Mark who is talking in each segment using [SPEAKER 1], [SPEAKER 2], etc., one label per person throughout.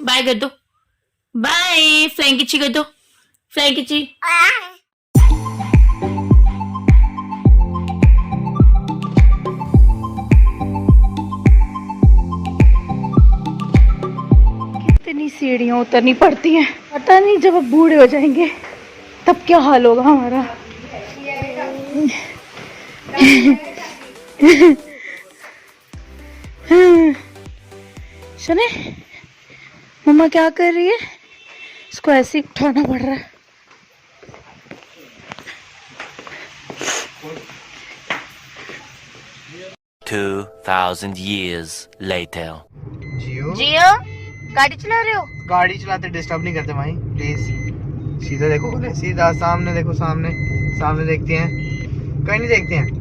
[SPEAKER 1] Bye कर दो, bye. Flying किची कर दो, फ्लाइंग किची।
[SPEAKER 2] कितनी सीढ़ियाँ उतरनी पड़ती हैं, पता नहीं जब अब बूढ़े हो जाएंगे तब क्या हाल होगा हमारा। सुने, मम्मा क्या कर रही है? इसको ऐसे ही उठाना पड़ रहा है।
[SPEAKER 3] $2,000 years later.
[SPEAKER 2] जियो, गाड़ी चला रहे हो?
[SPEAKER 4] गाड़ी चलाते डिस्टर्ब नहीं करते भाई, प्लीज। सीधा देखो, सीधा सामने देखो, सामने सामने देखते हैं, कहीं नहीं देखते हैं।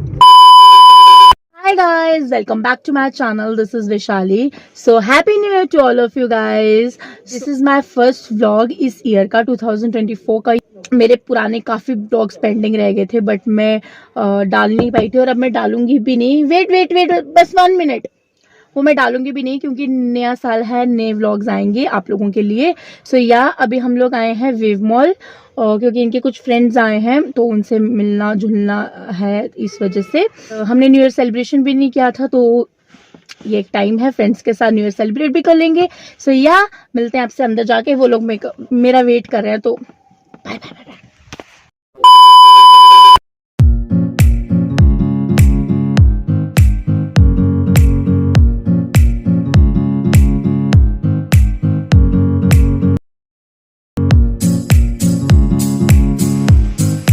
[SPEAKER 2] Hi guys, welcome back to my channel. This is Vishali. So happy new year to all of you guys. This is my first vlog इस year का 2024 का। मेरे पुराने काफी व्लॉग्स पेंडिंग रह गए थे बट मैं डाल नहीं पाई थी और अब मैं डालूंगी भी नहीं। वेट बस 1 मिनट। वो मैं डालूंगी भी नहीं क्योंकि नया साल है, नए व्लॉग्स आएंगे आप लोगों के लिए। सो अभी हम लोग आए हैं वेव मॉल क्योंकि इनके कुछ फ्रेंड्स आए हैं तो उनसे मिलना जुलना है, इस वजह से। हमने न्यू ईयर सेलिब्रेशन भी नहीं किया था तो ये एक टाइम है, फ्रेंड्स के साथ न्यू ईयर सेलिब्रेट भी कर लेंगे। सो मिलते हैं आपसे अंदर जाके। वो लोग मेरा वेट कर रहे हैं तो bye bye bye.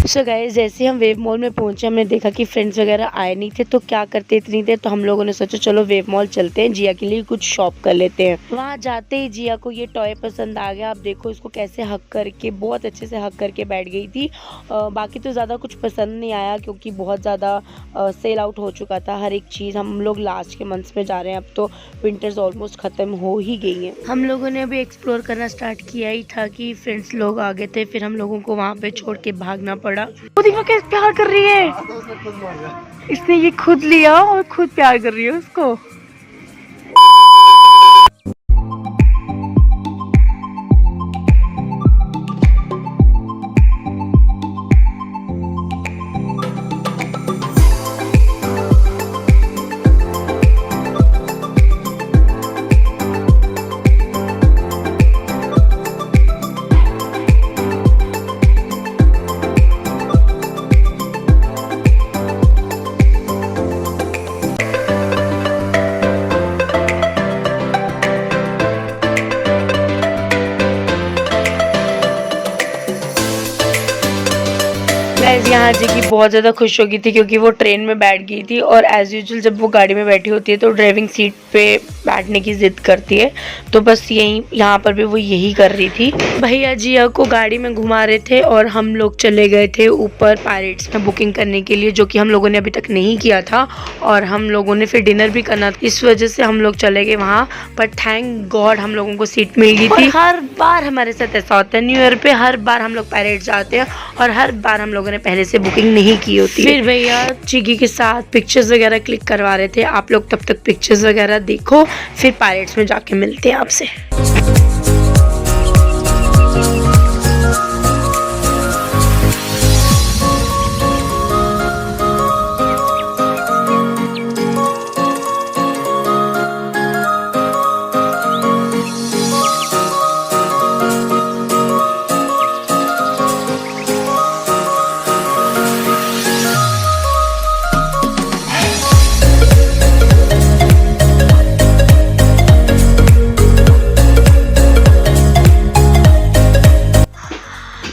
[SPEAKER 2] So guys, जैसे हम वेव मॉल में पहुंचे हमने देखा कि फ्रेंड्स वगैरह आए नहीं थे तो क्या करते इतनी देर, तो हम लोगों ने सोचा चलो वेव मॉल चलते हैं, जिया के लिए कुछ शॉप कर लेते हैं। वहां जाते ही जिया को ये टॉय पसंद आ गया। आप देखो इसको कैसे हक करके, बहुत अच्छे से हक करके बैठ गई थी। बाकी तो ज़्यादा कुछ पसंद नहीं आया क्योंकि बहुत ज़्यादा सेल आउट हो चुका था हर एक चीज़। हम लोग लास्ट के मंथ्स में जा रहे हैं, अब तो विंटर्स ऑलमोस्ट ख़त्म हो ही गई हैं। हम लोगों ने अभी एक्सप्लोर करना स्टार्ट किया ही था कि फ्रेंड्स लोग आ गए थे, फिर हम लोगों को वहाँ पे छोड़ के भागना पड़ा। वो देखो कैसे प्यार कर रही है, इसने ये खुद लिया और खुद प्यार कर रही है उसको। यहाँ जी की बहुत ज़्यादा खुश हो गई थी क्योंकि वो ट्रेन में बैठ गई थी और एज़ यूजुअल जब वो गाड़ी में बैठी होती है तो ड्राइविंग सीट पे बैठने की ज़िद करती है, तो बस यहाँ पर भी वो यही कर रही थी। भैया जिया को गाड़ी में घुमा रहे थे और हम लोग चले गए थे ऊपर पायरेट्स में बुकिंग करने के लिए, जो कि हम लोगों ने अभी तक नहीं किया था और हम लोगों ने फिर डिनर भी करना था, इस वजह से हम लोग चले गए वहाँ। पर थैंक गॉड हम लोगों को सीट मिल गई थी। हर बार हमारे साथ ऐसा होता है, न्यू ईयर पे हर बार हम लोग पायरेट्स जाते हैं और हर बार हम लोगों ने पहले से बुकिंग नहीं की होती। फिर भैया चिगी के साथ पिक्चर्स वगैरह क्लिक करवा रहे थे। आप लोग तब तक पिक्चर्स वगैरह देखो, फिर पायरेट्स में जाके मिलते हैं आपसे।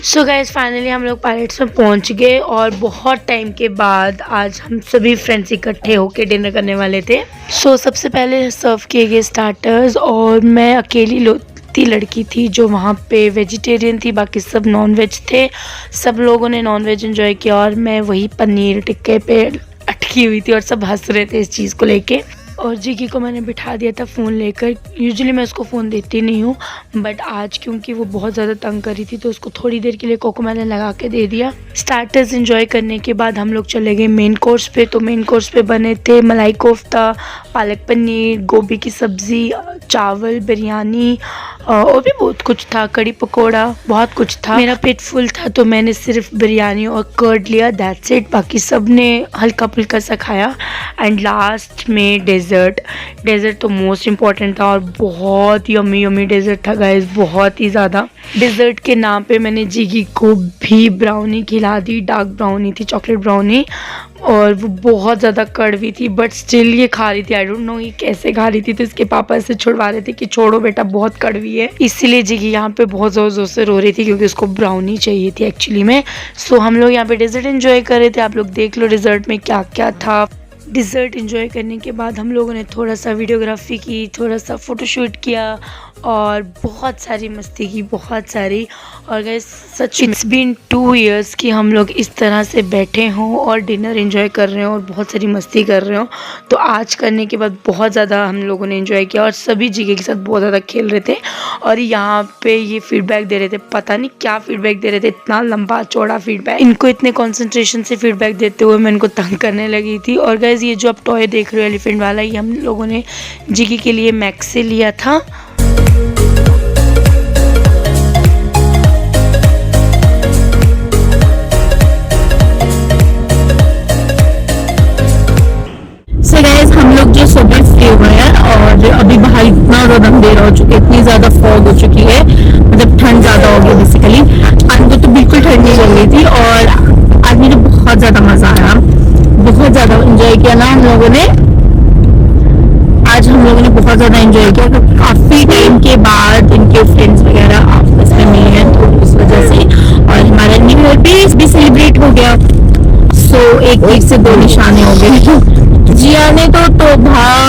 [SPEAKER 2] सो गाइस फाइनली हम लोग पायरेट्स में पहुंच गए और बहुत टाइम के बाद आज हम सभी फ्रेंड्स इकट्ठे होके डिनर करने वाले थे। सो सबसे पहले सर्व किए गए स्टार्टर्स और मैं अकेली लड़की थी जो वहाँ पे वेजिटेरियन थी, बाकी सब नॉन वेज थे। सब लोगों ने नॉन वेज एंजॉय किया और मैं वही पनीर टिक्के पे अटकी हुई थी और सब हंस रहे थे इस चीज़ को लेके। और जिगी को मैंने बिठा दिया था फ़ोन लेकर। यूजुअली मैं उसको फ़ोन देती नहीं हूँ बट आज क्योंकि वो बहुत ज़्यादा तंग कर रही थी तो उसको थोड़ी देर के लिए कोको मैंने लगा के दे दिया। स्टार्टर्स एंजॉय करने के बाद हम लोग चले गए मेन कोर्स पे। तो मेन कोर्स पे बने थे मलाई कोफ्ता, पालक पनीर, गोभी की सब्ज़ी, चावल, बिरयानी, और भी बहुत कुछ था, कड़ी पकोड़ा, बहुत कुछ था। मेरा पेट फुल था तो मैंने सिर्फ बिरयानी और कर्ड लिया, दैट्स इट। बाकी सब ने हल्का फुल्का सा खाया। एंड लास्ट में डेजर्ट तो मोस्ट इम्पॉर्टेंट था और बहुत यम्मी यम्मी डेजर्ट था गाइस, बहुत ही ज़्यादा। डेजर्ट के नाम पे मैंने जिगी को भी ब्राउनी खिला दी, डार्क ब्राउनी थी, चॉकलेट ब्राउनी, और वो बहुत ज़्यादा कड़वी थी बट स्टिल ये खा रही थी। आई डोंट नो ये कैसे खा रही थी। तो इसके पापा से छुड़वा रहे थे कि छोड़ो बेटा बहुत कड़वी है, इसीलिए जिगी यहाँ पे बहुत ज़ोर ज़ोर से रो रही थी क्योंकि उसको ब्राउनी चाहिए थी एक्चुअली में। सो हम लोग यहाँ पे डेजर्ट एंजॉय कर रहे थे। आप लोग देख लो डेजर्ट में क्या क्या था। डिज़र्ट एंजॉय करने के बाद हम लोगों ने थोड़ा सा वीडियोग्राफी की, थोड़ा सा फ़ोटोशूट किया और बहुत सारी मस्ती की, बहुत सारी। और guys such it's been 2 years कि हम लोग इस तरह से बैठे हों और डिनर एंजॉय कर रहे हो और बहुत सारी मस्ती कर रहे हो। तो आज करने के बाद बहुत ज़्यादा हम लोगों ने एंजॉय किया और सभी जिगे के साथ बहुत ज़्यादा खेल रहे थे। और यहाँ पे ये फीडबैक दे रहे थे, पता नहीं क्या फीडबैक दे रहे थे, इतना लंबा चौड़ा फीडबैक। इनको इतने कॉन्सेंट्रेशन से फीडबैक देते हुए मैं इनको तंग करने लगी थी। और गाइस ये जो आप टॉय देख रहे हो एलिफेंट वाला, ये हम लोगों ने जिगी के लिए मैक्स से लिया था।
[SPEAKER 1] सो गाइस हम लोग जो सुबह फ्री हुए हैं और अभी बाहर इतना ज़्यादा अंधेरा हो चुका है, इतनी ज़्यादा फॉग हो चुकी है, मतलब ठंड ज़्यादा हो गई बेसिकली। हमको तो बिल्कुल ठंड नहीं लग रही थी और आज मुझे बहुत ज़्यादा मज़ा आया, बहुत ज़्यादा इंजॉय किया ना हम लोगों ने। आज हम लोगों ने बहुत ज़्यादा इंजॉय किया तो काफ़ी टाइम के बाद इनके फ्रेंड्स वगैरह आपस में मिले हैं तो इस वजह से। और हमारा न्यू ईयर भी सेलिब्रेट हो गया। सो एक तीर से 2 निशाने हो गए। जिया ने तो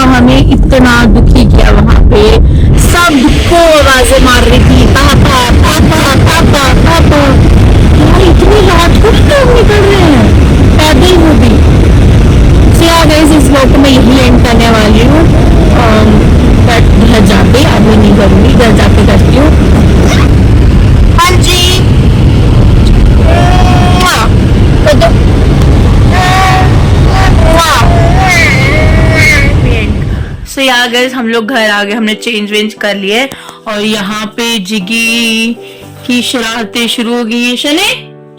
[SPEAKER 1] हमें इतना दुखी किया, वहाँ पे सब को आवाजें मार रही थी, पापा पापा पापा पापा। यार इतनी रात को लोग निकल रहे हैं पैदल, वो भी। इस व्लॉग को मैं यही एंड करने वाली हूँ। बट घर जाके अभी नहीं करूँगी, घर जाके करती हूँ। हाँ जी सो यार गाइस हम लोग घर आ गए, हमने चेंज वेंज कर लिए और यहाँ पे जिगी की शरारतें शुरू हो गई हैं। शने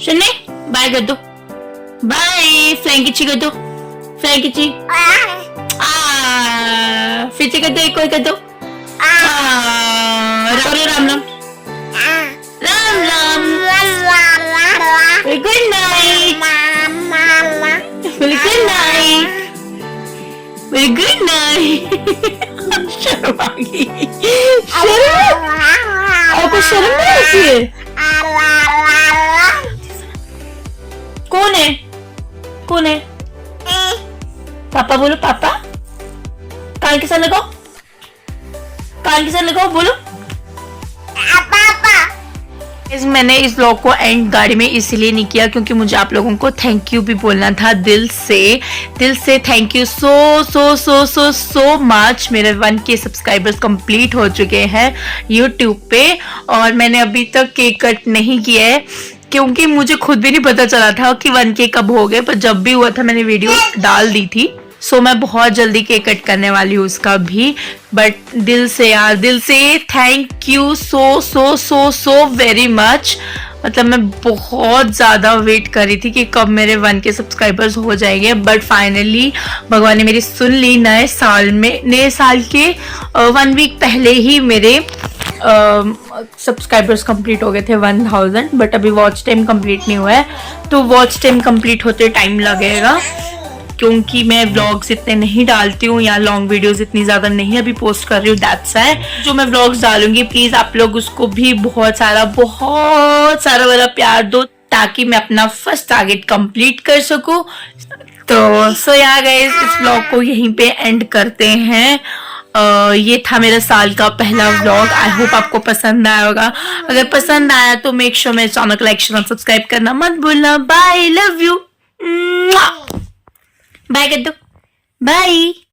[SPEAKER 1] शने बाय कर दो, बाय फ्लैंकिची कर दो, फ्लैंकिची फिर कर दो, एक और कर दो, Ram Ram Ram Ram good night, good night, very good night. शर्म आ गई, शर्म आपको शर्म नहीं आती है? कौन है, कौन है? पापा बोलो, पापा कान के साथ लगाओ, कान के साथ लगाओ, बोलो मैंने इस व्लॉग को एंड गाड़ी में इसलिए नहीं किया क्योंकि मुझे आप लोगों को थैंक यू भी बोलना था दिल से थैंक यू सो मच। मेरे 1K सब्सक्राइबर्स कंप्लीट हो चुके हैं यूट्यूब पे और मैंने अभी तक केक कट नहीं किया है क्योंकि मुझे खुद भी नहीं पता चला था कि 1K कब हो गए, पर जब भी हुआ था मैंने वीडियो डाल दी थी। सो मैं बहुत जल्दी केक कट करने वाली हूँ उसका भी। बट दिल से यार, दिल से thank you so very much. मतलब मैं बहुत ज़्यादा वेट कर रही थी कि कब मेरे 1K सब्सक्राइबर्स हो जाएंगे, बट फाइनली भगवान ने मेरी सुन ली। नए साल के 1 वीक पहले ही मेरे सब्सक्राइबर्स कंप्लीट हो गए थे 1000, बट अभी वॉच टाइम कंप्लीट नहीं हुआ है। तो वॉच टाइम कंप्लीट होते टाइम लगेगा क्योंकि मैं व्लॉग्स इतने नहीं डालती हूँ या लॉन्ग वीडियोस इतनी ज़्यादा नहीं अभी पोस्ट कर रही हूँ। दैट्स व्हाई जो मैं व्लॉग्स डालूंगी प्लीज़ आप लोग उसको भी बहुत सारा वाला प्यार दो ताकि मैं अपना फर्स्ट टारगेट कंप्लीट कर सकूँ। तो सो यार गाइस इस व्लॉग को यहीं पे एंड करते हैं। ये था मेरा साल का पहला व्लॉग। आई होप आपको पसंद आया होगा। अगर पसंद आया तो मेक श्योर मेरे चैनल को लाइक शेयर और सब्सक्राइब करना मत भूलना। बाय, लव यू, बाय कर दो, बाय।